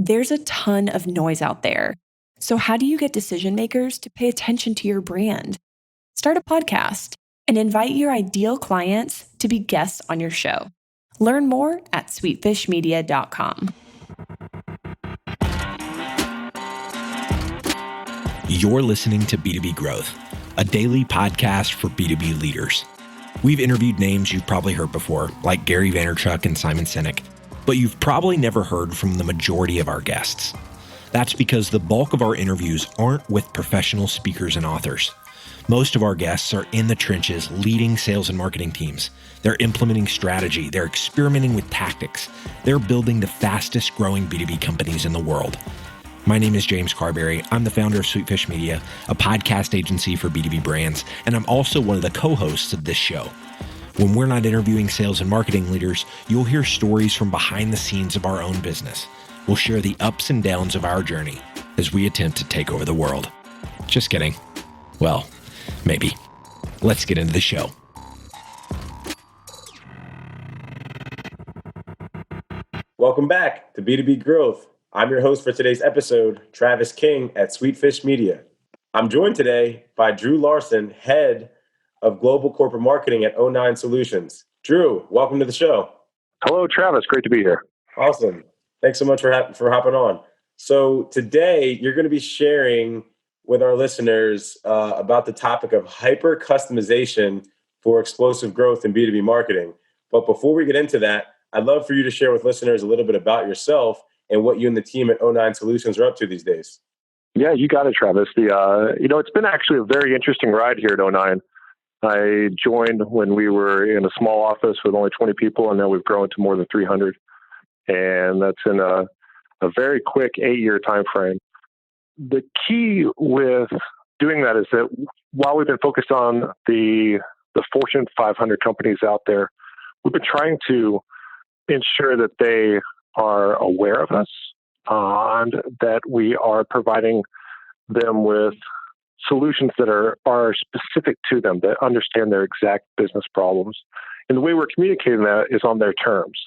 There's a ton of noise out there. So how do you get decision makers to pay attention to your brand? Start a podcast and invite your ideal clients to be guests on your show. Learn more at sweetfishmedia.com. You're listening to B2B Growth, a daily podcast for B2B leaders. We've interviewed names you've probably heard before, like Gary Vaynerchuk and Simon Sinek, but you've probably never heard from the majority of our guests. That's because the bulk of our interviews aren't with professional speakers and authors. Most of our guests are in the trenches leading sales and marketing teams. They're implementing strategy. They're experimenting with tactics. They're building the fastest growing B2B companies in the world. My name is James Carberry. I'm the founder of Sweetfish Media, a podcast agency for B2B brands, and I'm also one of the co-hosts of this show. When we're not interviewing sales and marketing leaders, you'll hear stories from behind the scenes of our own business. We'll share the ups and downs of our journey as we attempt to take over the world. Just kidding. Well, maybe. Let's get into the show. Welcome back to B2B Growth. I'm your host for today's episode, Travis King at Sweetfish Media. I'm joined today by Drew Larson, head of global corporate marketing at O9 Solutions. Drew, welcome to the show. Hello, Travis. Great to be here. Awesome. Thanks so much for hopping on. So today you're going to be sharing with our listeners about the topic of hyper customization for explosive growth in B2B marketing. But before we get into that, I'd love for you to share with listeners a little bit about yourself and what you and the team at O9 Solutions are up to these days. Yeah, you got it, Travis. It's been actually a very interesting ride here at O9. I joined when we were in a small office with only 20 people, and now we've grown to more than 300. And that's in a very quick 8-year time frame. The key with doing that is that while we've been focused on the Fortune 500 companies out there, we've been trying to ensure that they are aware of us and that we are providing them with solutions that are specific to them, that understand their exact business problems. And the way we're communicating that is on their terms.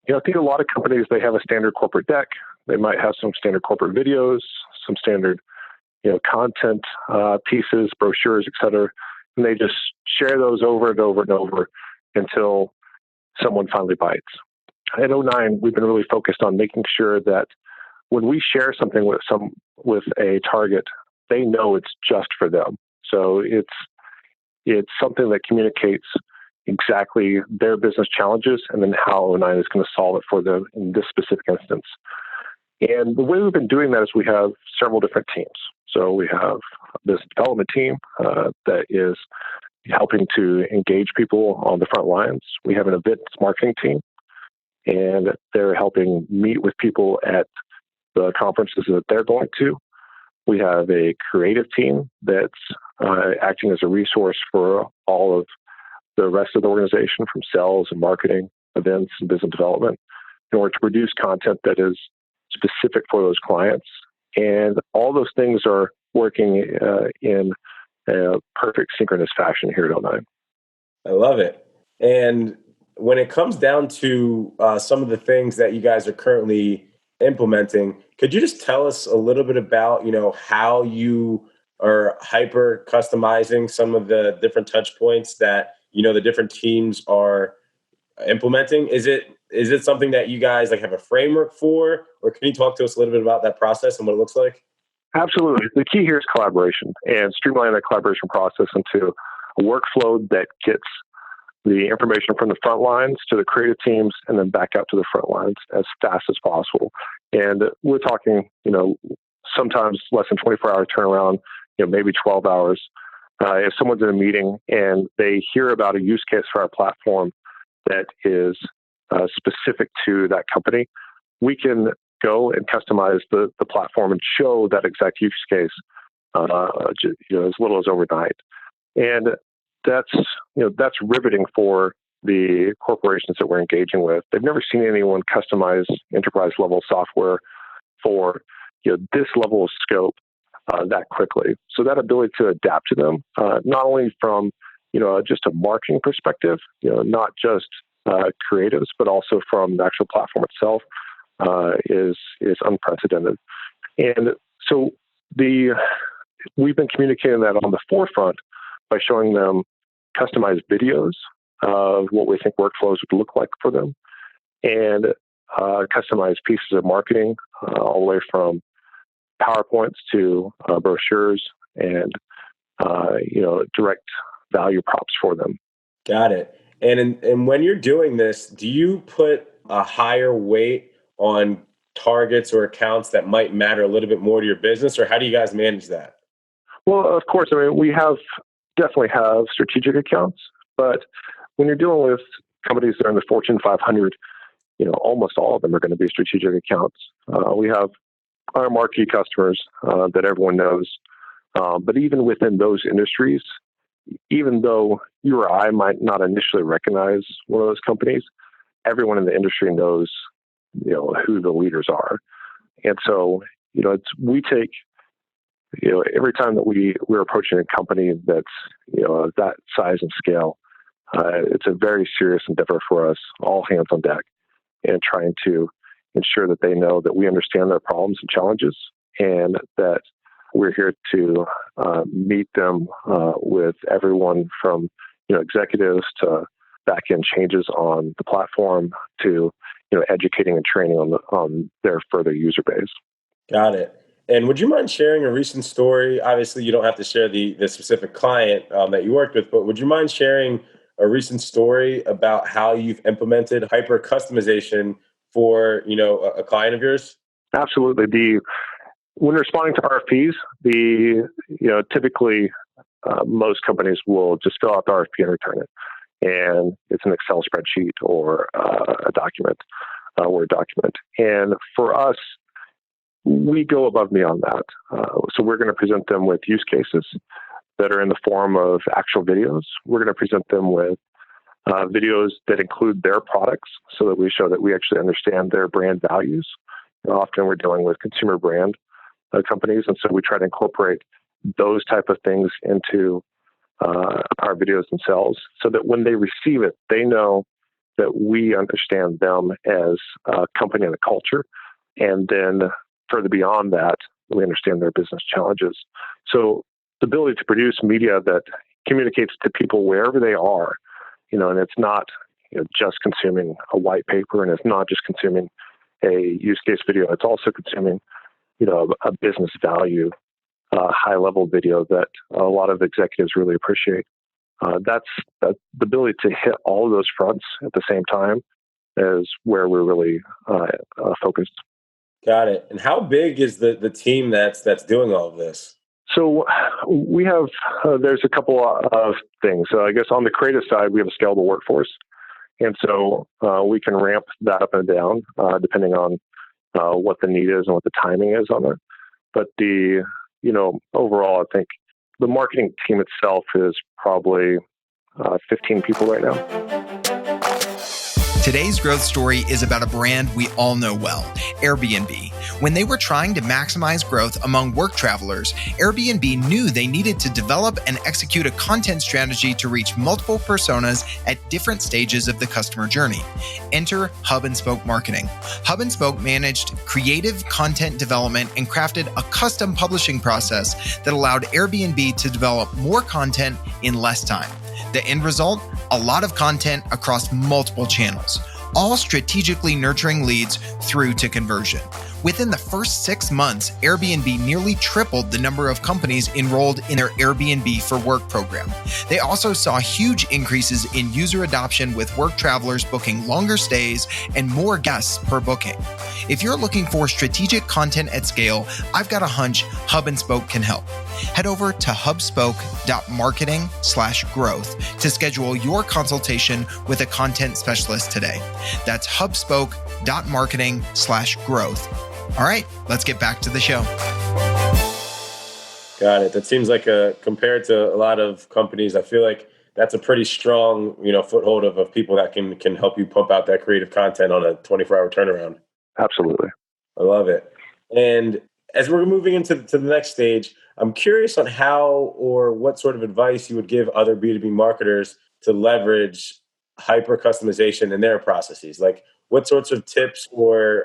I think a lot of companies, they have a standard corporate deck. They might have some standard corporate videos, some standard, content pieces, brochures, et cetera. And they just share those over and over and over until someone finally bites. At O9, we've been really focused on making sure that when we share something with a target, they know it's just for them. So it's something that communicates exactly their business challenges and then how O9 is going to solve it for them in this specific instance. And the way we've been doing that is we have several different teams. So we have a business development team that is helping to engage people on the front lines. We have an events marketing team, and they're helping meet with people at the conferences that they're going to. We have a creative team that's acting as a resource for all of the rest of the organization, from sales and marketing, events, and business development, in order to produce content that is specific for those clients. And all those things are working in a perfect synchronous fashion here at O9. I love it. And when it comes down to some of the things that you guys are currently implementing, could you just tell us a little bit about, how you are hyper customizing some of the different touch points that, the different teams are implementing? Is it something that you guys have a framework for, or can you talk to us a little bit about that process and what it looks like? Absolutely. The key here is collaboration, and streamlining that collaboration process into a workflow that gets the information from the front lines to the creative teams and then back out to the front lines as fast as possible. And we're talking, sometimes less than 24-hour turnaround, maybe 12 hours. If someone's in a meeting and they hear about a use case for our platform that is specific to that company, we can go and customize the platform and show that exact use case as little as overnight. And that's riveting for the corporations that we're engaging with. They've never seen anyone customize enterprise level software for this level of scope that quickly. So that ability to adapt to them, not only from just a marketing perspective, not just creatives, but also from the actual platform itself, is unprecedented. And so we've been communicating that on the forefront by showing them customized videos of what we think workflows would look like for them, and customized pieces of marketing, all the way from PowerPoints to brochures and direct value props for them. Got it. And when you're doing this, do you put a higher weight on targets or accounts that might matter a little bit more to your business, or how do you guys manage that? Well, of course, I mean, we definitely have strategic accounts, but when you're dealing with companies that are in the Fortune 500, almost all of them are going to be strategic accounts. We have our marquee customers that everyone knows, but even within those industries, even though you or I might not initially recognize one of those companies, everyone in the industry knows, who the leaders are. And so, we take, every time that we're approaching a company that's, that size and scale, it's a very serious endeavor for us, all hands on deck, and trying to ensure that they know that we understand their problems and challenges, and that we're here to meet them with everyone from executives to back-end changes on the platform to educating and training on their further user base. Got it. And would you mind sharing a recent story? Obviously, you don't have to share the specific client that you worked with, but would you mind sharing a recent story about how you've implemented hyper customization for a client of yours? Absolutely. When responding to RFPs, typically most companies will just fill out the RFP and return it, and it's an Excel spreadsheet or a document, Word document. And for us, we go above and beyond that. So we're going to present them with use cases that are in the form of actual videos. We're going to present them with videos that include their products, so that we show that we actually understand their brand values. Often we're dealing with consumer brand companies, and so we try to incorporate those type of things into our videos themselves, so that when they receive it, they know that we understand them as a company and a culture, and then further beyond that, we understand their business challenges. So the ability to produce media that communicates to people wherever they are, and it's not just consuming a white paper, and it's not just consuming a use case video. It's also consuming a business value, high level video that a lot of executives really appreciate. That's the ability to hit all of those fronts at the same time is where we're really focused. Got it. And how big is the team that's doing all of this? So we have, there's a couple of things. I guess on the creative side, we have a scalable workforce. And so we can ramp that up and down depending on what the need is and what the timing is on it. But overall, I think the marketing team itself is probably 15 people right now. Today's growth story is about a brand we all know well, Airbnb. When they were trying to maximize growth among work travelers, Airbnb knew they needed to develop and execute a content strategy to reach multiple personas at different stages of the customer journey. Enter Hub and Spoke Marketing. Hub and Spoke managed creative content development and crafted a custom publishing process that allowed Airbnb to develop more content in less time. The end result? A lot of content across multiple channels, all strategically nurturing leads through to conversion. Within the first 6 months, Airbnb nearly tripled the number of companies enrolled in their Airbnb for Work program. They also saw huge increases in user adoption, with work travelers booking longer stays and more guests per booking. If you're looking for strategic content at scale, I've got a hunch Hub and Spoke can help. Head over to hubspoke.marketing/growth to schedule your consultation with a content specialist today. That's hubspoke.marketing/growth. All right, let's get back to the show. Got it. That seems like compared to a lot of companies, I feel like that's a pretty strong, foothold of people that can help you pump out that creative content on a 24-hour turnaround. Absolutely. I love it. And as we're moving into the next stage, I'm curious on how or what sort of advice you would give other B2B marketers to leverage hyper customization in their processes. Like, what sorts of tips or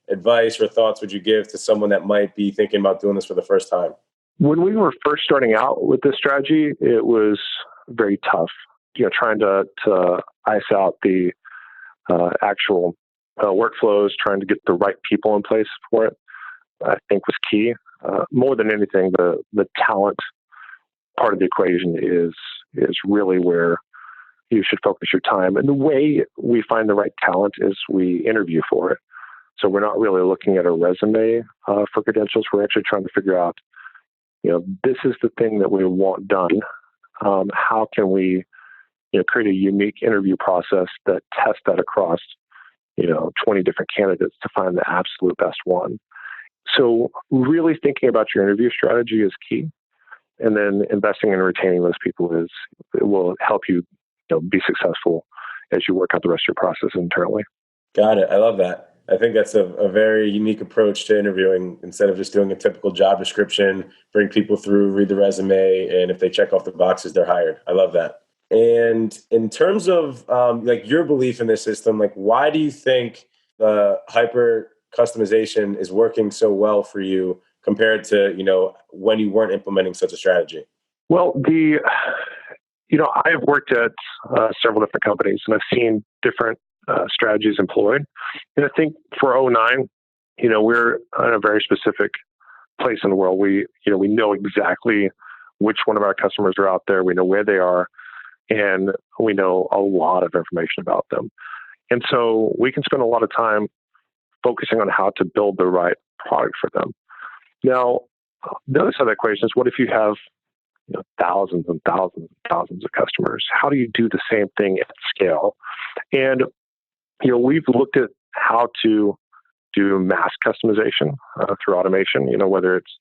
advice or thoughts would you give to someone that might be thinking about doing this for the first time? When we were first starting out with this strategy, it was very tough. Trying to ice out the actual workflows, trying to get the right people in place for it, I think was key. More than anything, the talent part of the equation is really where you should focus your time. And the way we find the right talent is we interview for it. So we're not really looking at a resume for credentials. We're actually trying to figure out, this is the thing that we want done. How can we, create a unique interview process that tests that across, 20 different candidates to find the absolute best one. So really thinking about your interview strategy is key. And then investing in retaining those people it will help you, be successful as you work out the rest of your process internally. Got it. I love that. I think that's a very unique approach to interviewing. Instead of just doing a typical job description, bring people through, read the resume, and if they check off the boxes, they're hired. I love that. And in terms of your belief in this system, why do you think the hyper customization is working so well for you compared to, when you weren't implementing such a strategy? Well, I've worked at several different companies and I've seen different strategies employed. And I think for 09, we're in a very specific place in the world. We know exactly which one of our customers are out there. We know where they are, and we know a lot of information about them. And so we can spend a lot of time focusing on how to build the right product for them. Now, the other side of the equation is, what if you have thousands and thousands and thousands of customers? How do you do the same thing at scale? And we've looked at how to do mass customization through automation. Whether it's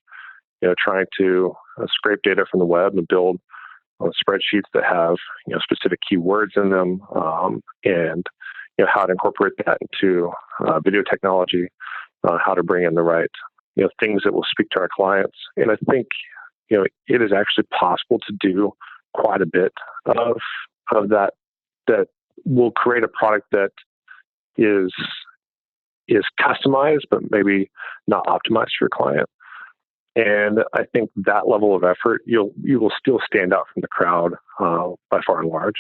trying to scrape data from the web and build spreadsheets that have specific keywords in them, and how to incorporate that into video technology, how to bring in the right things that will speak to our clients. And I think it is actually possible to do quite a bit of that will create a product that is customized, but maybe not optimized for your client. And I think that level of effort, you will still stand out from the crowd by far and large.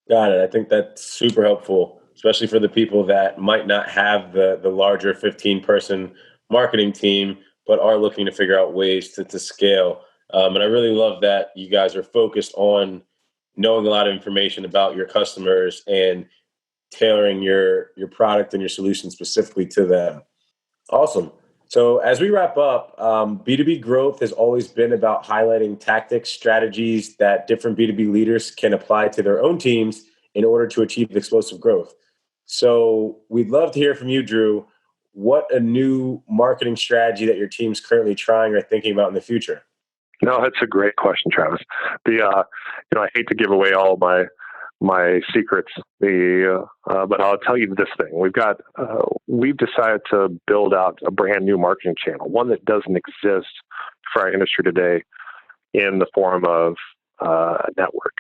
Got it. I think that's super helpful, especially for the people that might not have the larger 15-person marketing team, but are looking to figure out ways to scale. And I really love that you guys are focused on knowing a lot of information about your customers and tailoring your product and your solution specifically to them. Awesome. So as we wrap up, B2B growth has always been about highlighting tactics, strategies that different B2B leaders can apply to their own teams in order to achieve explosive growth. So we'd love to hear from you, Drew. What a new marketing strategy that your team's currently trying or thinking about in the future? No, that's a great question, Travis. I hate to give away all my secrets, but I'll tell you this thing. We've decided to build out a brand new marketing channel, one that doesn't exist for our industry today in the form of a network.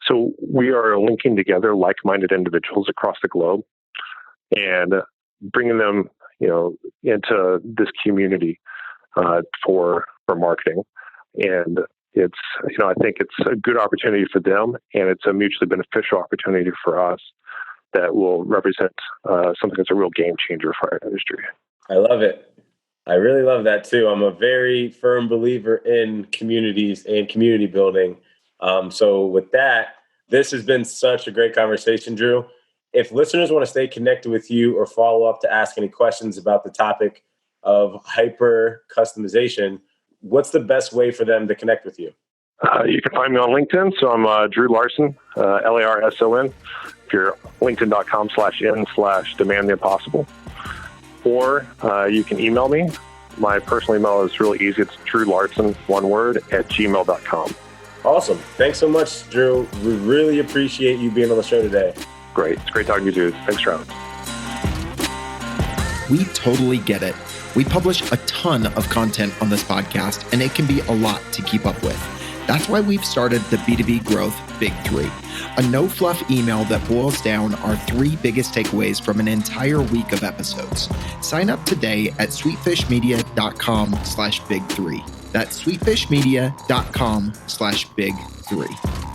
So we are linking together like-minded individuals across the globe and bringing them, into this community for marketing. And it's, I think it's a good opportunity for them, and it's a mutually beneficial opportunity for us that will represent something that's a real game changer for our industry. I love it. I really love that too. I'm a very firm believer in communities and community building. So with that, this has been such a great conversation, Drew. If listeners want to stay connected with you or follow up to ask any questions about the topic of hyper customization, what's the best way for them to connect with you? You can find me on LinkedIn. So I'm Drew Larson, Larson. If you're linkedin.com/in/demand the impossible. Or you can email me. My personal email is really easy. It's drewlarson, one word, @gmail.com. Awesome. Thanks so much, Drew. We really appreciate you being on the show today. Great. It's great talking to you, dude. Thanks, Travis. We totally get it. We publish a ton of content on this podcast, and it can be a lot to keep up with. That's why we've started the B2B Growth Big 3. a no-fluff email that boils down our 3 biggest takeaways from an entire week of episodes. Sign up today at sweetfishmedia.com/big3. That's sweetfishmedia.com/big3.